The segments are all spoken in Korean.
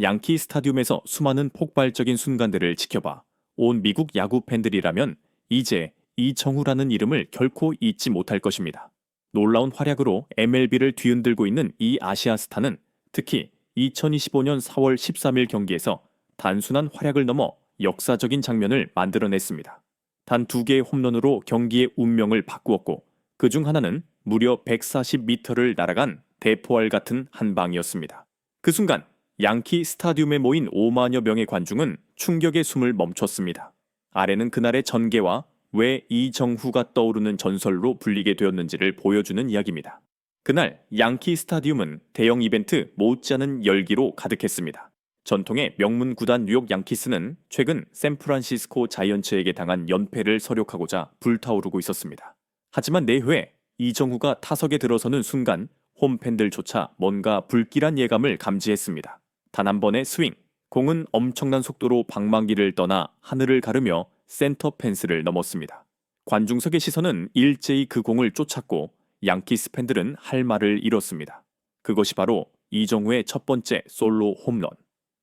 양키 스타디움에서 수많은 폭발적인 순간들을 지켜봐 온 미국 야구 팬들이라면 이제 이정후라는 이름을 결코 잊지 못할 것입니다. 놀라운 활약으로 MLB를 뒤흔들고 있는 이 아시아 스타는 특히 2025년 4월 13일 경기에서 단순한 활약을 넘어 역사적인 장면을 만들어냈습니다. 단 2개의 홈런으로 경기의 운명을 바꾸었고 그중 하나는 무려 140m를 날아간 대포알 같은 한 방이었습니다. 그 순간 양키 스타디움에 모인 5만여 명의 관중은 충격의 숨을 멈췄습니다. 아래는 그날의 전개와 왜 이정후가 떠오르는 전설로 불리게 되었는지를 보여주는 이야기입니다. 그날 양키 스타디움은 대형 이벤트 못지않은 열기로 가득했습니다. 전통의 명문 구단 뉴욕 양키스는 최근 샌프란시스코 자이언츠에게 당한 연패를 서력하고자 불타오르고 있었습니다. 하지만 내회 이정후가 타석에 들어서는 순간 홈팬들조차 뭔가 불길한 예감을 감지했습니다. 단 한 번의 스윙, 공은 엄청난 속도로 방망이를 떠나 하늘을 가르며 센터 펜스를 넘었습니다. 관중석의 시선은 일제히 그 공을 쫓았고 양키스 팬들은 할 말을 잃었습니다. 그것이 바로 이정후의 첫 번째 솔로 홈런.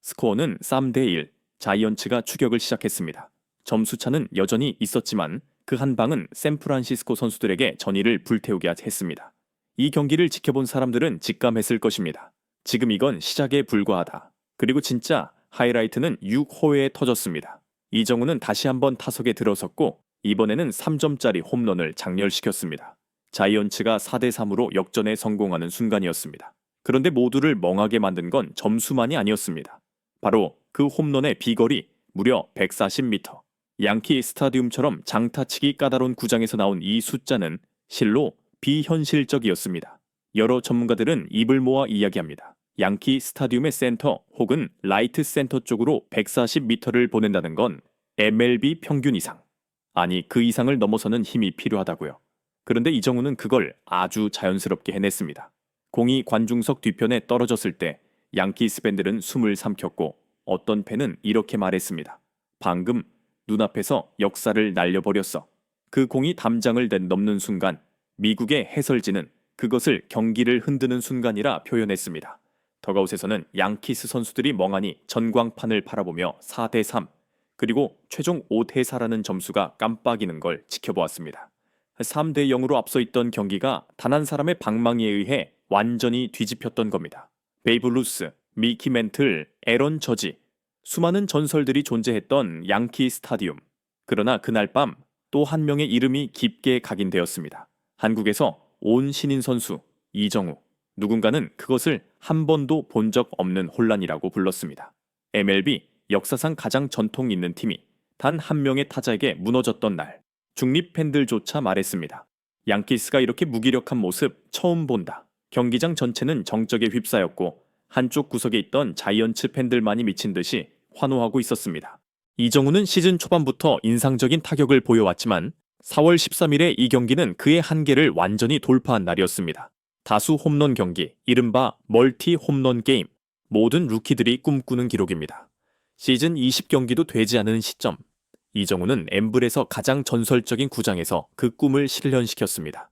스코어는 3대1, 자이언츠가 추격을 시작했습니다. 점수차는 여전히 있었지만 그 한 방은 샌프란시스코 선수들에게 전의를 불태우게 했습니다. 이 경기를 지켜본 사람들은 직감했을 것입니다. 지금 이건 시작에 불과하다. 그리고 진짜 하이라이트는 6호회에 터졌습니다. 이정후는 다시 한번 타석에 들어섰고 이번에는 3점짜리 홈런을 장렬시켰습니다. 자이언츠가 4대3으로 역전에 성공하는 순간이었습니다. 그런데 모두를 멍하게 만든 건 점수만이 아니었습니다. 바로 그 홈런의 비거리 무려 140m. 양키 스타디움처럼 장타치기 까다로운 구장에서 나온 이 숫자는 실로 비현실적이었습니다. 여러 전문가들은 입을 모아 이야기합니다. 양키 스타디움의 센터 혹은 라이트 센터 쪽으로 140m를 보낸다는 건 MLB 평균 이상. 아니 그 이상을 넘어서는 힘이 필요하다고요. 그런데 이정후는 그걸 아주 자연스럽게 해냈습니다. 공이 관중석 뒤편에 떨어졌을 때 양키스 팬들은 숨을 삼켰고 어떤 팬은 이렇게 말했습니다. 방금 눈앞에서 역사를 날려버렸어. 그 공이 담장을 넘는 순간 미국의 해설진은 그것을 경기를 흔드는 순간이라 표현했습니다. 더가웃에서는 양키스 선수들이 멍하니 전광판을 바라보며 4대3 그리고 최종 5대4라는 점수가 깜빡이는 걸 지켜보았습니다. 3대0으로 앞서 있던 경기가 단 한 사람의 방망이에 의해 완전히 뒤집혔던 겁니다. 베이브 루스, 미키 멘틀, 애런 저지 수많은 전설들이 존재했던 양키 스타디움. 그러나 그날 밤 또 한 명의 이름이 깊게 각인되었습니다. 한국에서 온 신인 선수 이정후. 누군가는 그것을 한 번도 본 적 없는 혼란이라고 불렀습니다. MLB 역사상 가장 전통 있는 팀이 단 한 명의 타자에게 무너졌던 날. 중립 팬들조차 말했습니다. 양키스가 이렇게 무기력한 모습 처음 본다. 경기장 전체는 정적에 휩싸였고 한쪽 구석에 있던 자이언츠 팬들만이 미친 듯이 환호하고 있었습니다. 이정후는 시즌 초반부터 인상적인 타격을 보여왔지만 4월 13일에 이 경기는 그의 한계를 완전히 돌파한 날이었습니다. 다수 홈런 경기, 이른바 멀티 홈런 게임, 모든 루키들이 꿈꾸는 기록입니다. 시즌 20경기도 되지 않은 시점, 이정후는 엠블에서 가장 전설적인 구장에서 그 꿈을 실현시켰습니다.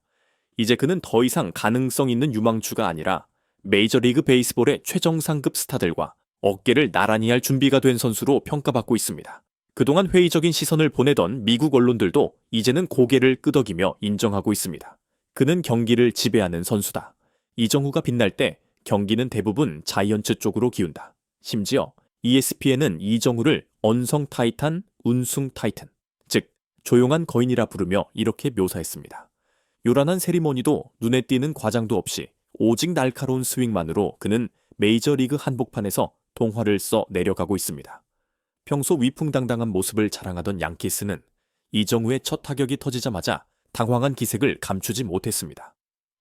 이제 그는 더 이상 가능성 있는 유망주가 아니라 메이저리그 베이스볼의 최정상급 스타들과 어깨를 나란히 할 준비가 된 선수로 평가받고 있습니다. 그동안 회의적인 시선을 보내던 미국 언론들도 이제는 고개를 끄덕이며 인정하고 있습니다. 그는 경기를 지배하는 선수다. 이정후가 빛날 때 경기는 대부분 자이언츠 쪽으로 기운다. 심지어 ESPN은 이정후를 언성 타이탄, 운숭 타이탄, 즉 조용한 거인이라 부르며 이렇게 묘사했습니다. 요란한 세리머니도 눈에 띄는 과장도 없이 오직 날카로운 스윙만으로 그는 메이저리그 한복판에서 동화를 써 내려가고 있습니다. 평소 위풍당당한 모습을 자랑하던 양키스는 이정후의 첫 타격이 터지자마자 당황한 기색을 감추지 못했습니다.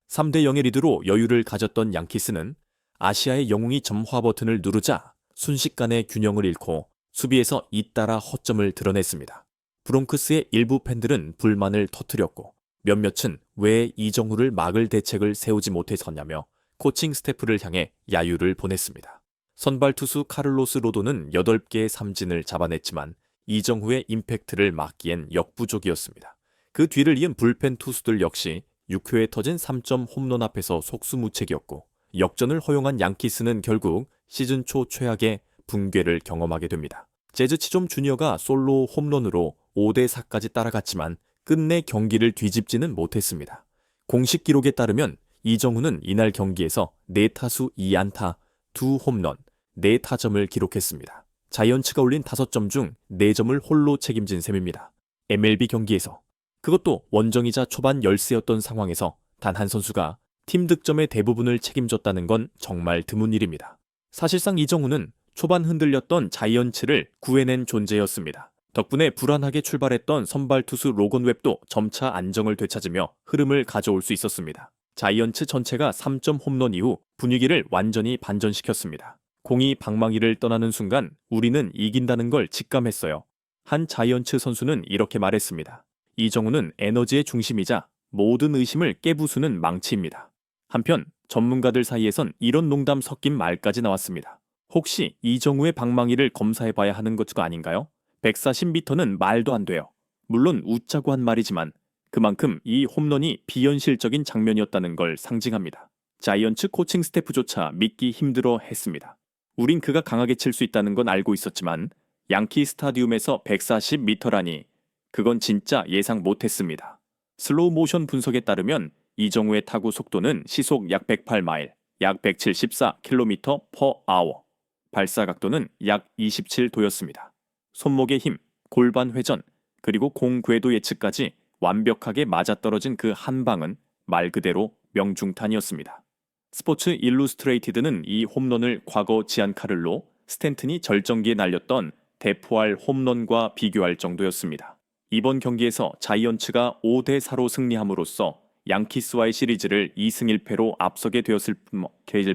3대0의 리드로 여유를 가졌던 양키스는 아시아의 영웅이 점화 버튼을 누르자 순식간에 균형을 잃고 수비에서 잇따라 허점을 드러냈습니다. 브롱크스의 일부 팬들은 불만을 터뜨렸고 몇몇은 왜 이정후를 막을 대책을 세우지 못했었냐며 코칭 스태프를 향해 야유를 보냈습니다. 선발 투수 카를로스 로도는 8개의 삼진을 잡아냈지만 이정후의 임팩트를 막기엔 역부족이었습니다. 그 뒤를 이은 불펜 투수들 역시 6회에 터진 3점 홈런 앞에서 속수무책이었고 역전을 허용한 양키스는 결국 시즌 초 최악의 붕괴를 경험하게 됩니다. 재즈 치좀 주니어가 솔로 홈런으로 5대4까지 따라갔지만 끝내 경기를 뒤집지는 못했습니다. 공식 기록에 따르면 이정우는 이날 경기에서 4타수 2안타, 2홈런, 4타점을 기록했습니다. 자이언츠가 올린 5점 중 4점을 홀로 책임진 셈입니다. MLB 경기에서, 그것도 원정이자 초반 열세였던 상황에서 단 한 선수가 팀 득점의 대부분을 책임졌다는 건 정말 드문 일입니다. 사실상 이정우는 초반 흔들렸던 자이언츠를 구해낸 존재였습니다. 덕분에 불안하게 출발했던 선발 투수 로건 웹도 점차 안정을 되찾으며 흐름을 가져올 수 있었습니다. 자이언츠 전체가 3점 홈런 이후 분위기를 완전히 반전시켰습니다. 공이 방망이를 떠나는 순간 우리는 이긴다는 걸 직감했어요. 한 자이언츠 선수는 이렇게 말했습니다. 이정우는 에너지의 중심이자 모든 의심을 깨부수는 망치입니다. 한편 전문가들 사이에선 이런 농담 섞인 말까지 나왔습니다. 혹시 이정우의 방망이를 검사해봐야 하는 것도 아닌가요? 140m는 말도 안 돼요. 물론 웃자고 한 말이지만 그만큼 이 홈런이 비현실적인 장면이었다는 걸 상징합니다. 자이언츠 코칭 스태프조차 믿기 힘들어 했습니다. 우린 그가 강하게 칠 수 있다는 건 알고 있었지만 양키 스타디움에서 140m라니 그건 진짜 예상 못했습니다. 슬로우 모션 분석에 따르면 이정우의 타구 속도는 시속 약 108마일, 약 174km/h, 발사 각도는 약 27도였습니다. 손목의 힘, 골반 회전, 그리고 공 궤도 예측까지 완벽하게 맞아떨어진 그 한 방은 말 그대로 명중탄이었습니다. 스포츠 일루스트레이티드는 이 홈런을 과거 지안카를로 스탠튼이 절정기에 날렸던 대포알 홈런과 비교할 정도였습니다. 이번 경기에서 자이언츠가 5대4로 승리함으로써 양키스와의 시리즈를 2승 1패로 앞서게 되었을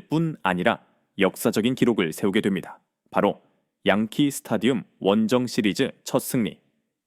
뿐 아니라 역사적인 기록을 세우게 됩니다. 바로 양키 스타디움 원정 시리즈 첫 승리,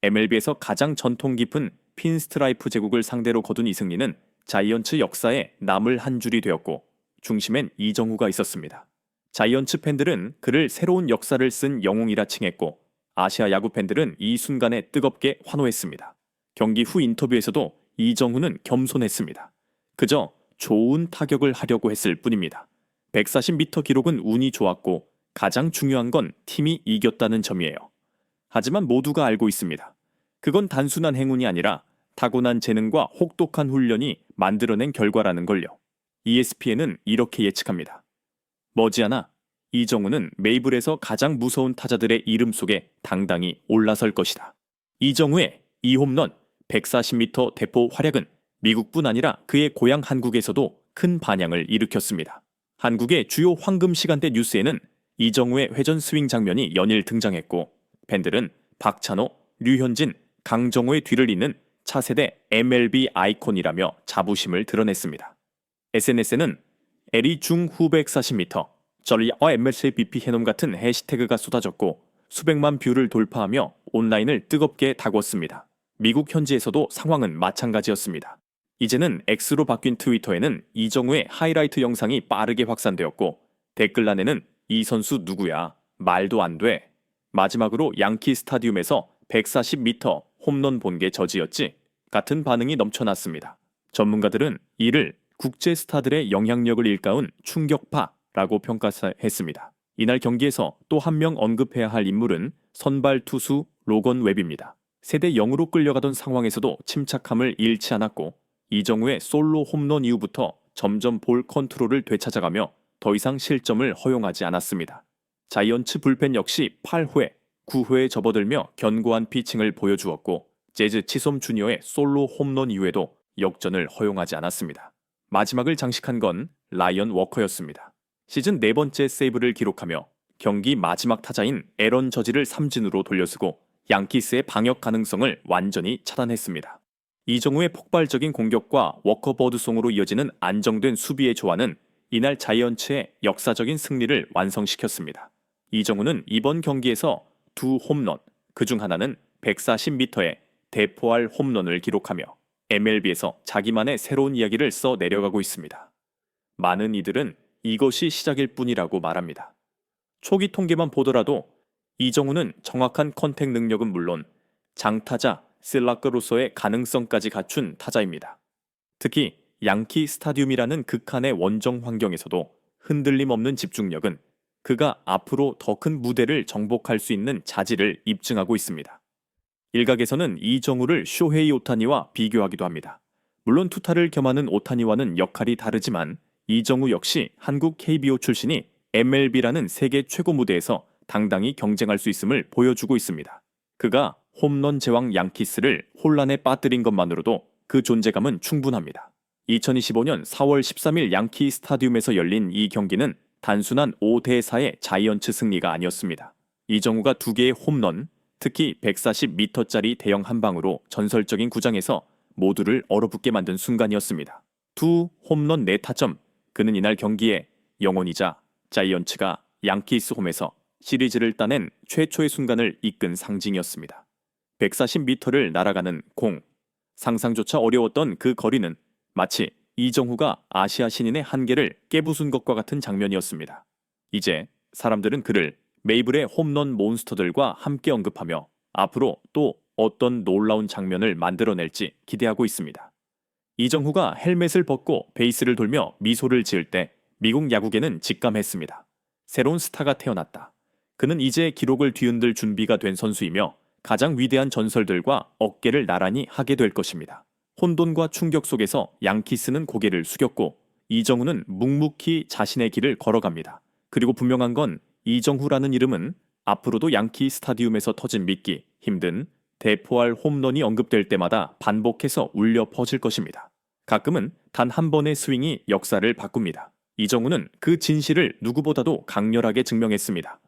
MLB에서 가장 전통 깊은 핀스트라이프 제국을 상대로 거둔 이 승리는 자이언츠 역사에 남을 한 줄이 되었고 중심엔 이정우가 있었습니다. 자이언츠 팬들은 그를 새로운 역사를 쓴 영웅이라 칭했고 아시아 야구 팬들은 이 순간에 뜨겁게 환호했습니다. 경기 후 인터뷰에서도 이정우는 겸손했습니다. 그저 좋은 타격을 하려고 했을 뿐입니다. 140m 기록은 운이 좋았고 가장 중요한 건 팀이 이겼다는 점이에요. 하지만 모두가 알고 있습니다. 그건 단순한 행운이 아니라 타고난 재능과 혹독한 훈련이 만들어낸 결과라는 걸요. ESPN은 이렇게 예측합니다. 머지않아 이정우는 메이블에서 가장 무서운 타자들의 이름 속에 당당히 올라설 것이다. 이정우의 이 홈런 140m 대포 활약은 미국뿐 아니라 그의 고향 한국에서도 큰 반향을 일으켰습니다. 한국의 주요 황금 시간대 뉴스에는 이정우의 회전 스윙 장면이 연일 등장했고 팬들은 박찬호, 류현진, 강정호의 뒤를 잇는 차세대 MLB 아이콘이라며 자부심을 드러냈습니다. SNS에는 에리 중후 140m, 저리 MLB 해놈 같은 해시태그가 쏟아졌고 수백만 뷰를 돌파하며 온라인을 뜨겁게 다궜습니다. 미국 현지에서도 상황은 마찬가지였습니다. 이제는 X로 바뀐 트위터에는 이정우의 하이라이트 영상이 빠르게 확산되었고 댓글란에는 이 선수 누구야? 말도 안 돼. 마지막으로 양키 스타디움에서 140m 홈런 본 게 저지였지? 같은 반응이 넘쳐났습니다. 전문가들은 이를 국제 스타들의 영향력을 일깨운 충격파라고 평가했습니다. 이날 경기에서 또 한 명 언급해야 할 인물은 선발 투수 로건 웹입니다. 세대 0으로 끌려가던 상황에서도 침착함을 잃지 않았고 이정우의 솔로 홈런 이후부터 점점 볼 컨트롤을 되찾아가며 더 이상 실점을 허용하지 않았습니다. 자이언츠 불펜 역시 8회, 9회에 접어들며 견고한 피칭을 보여주었고 재즈 치솜 주니어의 솔로 홈런 이후에도 역전을 허용하지 않았습니다. 마지막을 장식한 건 라이언 워커였습니다. 시즌 4번째 세이브를 기록하며 경기 마지막 타자인 에런 저지를 삼진으로 돌려쓰고 양키스의 방역 가능성을 완전히 차단했습니다. 이정우의 폭발적인 공격과 워커버드송으로 이어지는 안정된 수비의 조화는 이날 자이언츠의 역사적인 승리를 완성시켰습니다. 이정우는 이번 경기에서 2홈런, 그중 하나는 140m의 대포알 홈런을 기록하며 MLB에서 자기만의 새로운 이야기를 써 내려가고 있습니다. 많은 이들은 이것이 시작일 뿐이라고 말합니다. 초기 통계만 보더라도 이정우는 정확한 컨택 능력은 물론 장타자 실라크로서의 가능성까지 갖춘 타자입니다. 특히 양키 스타디움이라는 극한의 원정 환경에서도 흔들림 없는 집중력은 그가 앞으로 더 큰 무대를 정복할 수 있는 자질을 입증하고 있습니다. 일각에서는 이정우를 쇼헤이 오타니와 비교하기도 합니다. 물론 투타를 겸하는 오타니와는 역할이 다르지만 이정우 역시 한국 KBO 출신이 MLB라는 세계 최고 무대에서 당당히 경쟁할 수 있음을 보여주고 있습니다. 그가 홈런 제왕 양키스를 혼란에 빠뜨린 것만으로도 그 존재감은 충분합니다. 2025년 4월 13일 양키 스타디움에서 열린 이 경기는 단순한 5대4의 자이언츠 승리가 아니었습니다. 이정우가 2개의 홈런, 특히 140m짜리 대형 한방으로 전설적인 구장에서 모두를 얼어붙게 만든 순간이었습니다. 2 홈런 4타점, 그는 이날 경기에 영혼이자 자이언츠가 양키스 홈에서 시리즈를 따낸 최초의 순간을 이끈 상징이었습니다. 140m를 날아가는 공, 상상조차 어려웠던 그 거리는 마치 이정후가 아시아 신인의 한계를 깨부순 것과 같은 장면이었습니다. 이제 사람들은 그를 메이블의 홈런 몬스터들과 함께 언급하며 앞으로 또 어떤 놀라운 장면을 만들어낼지 기대하고 있습니다. 이정후가 헬멧을 벗고 베이스를 돌며 미소를 지을 때 미국 야구계는 직감했습니다. 새로운 스타가 태어났다. 그는 이제 기록을 뒤흔들 준비가 된 선수이며 가장 위대한 전설들과 어깨를 나란히 하게 될 것입니다. 혼돈과 충격 속에서 양키스는 고개를 숙였고 이정후는 묵묵히 자신의 길을 걸어갑니다. 그리고 분명한 건 이정후라는 이름은 앞으로도 양키 스타디움에서 터진 믿기 힘든 대포알 홈런이 언급될 때마다 반복해서 울려 퍼질 것입니다. 가끔은 단 한 번의 스윙이 역사를 바꿉니다. 이정후는 그 진실을 누구보다도 강렬하게 증명했습니다.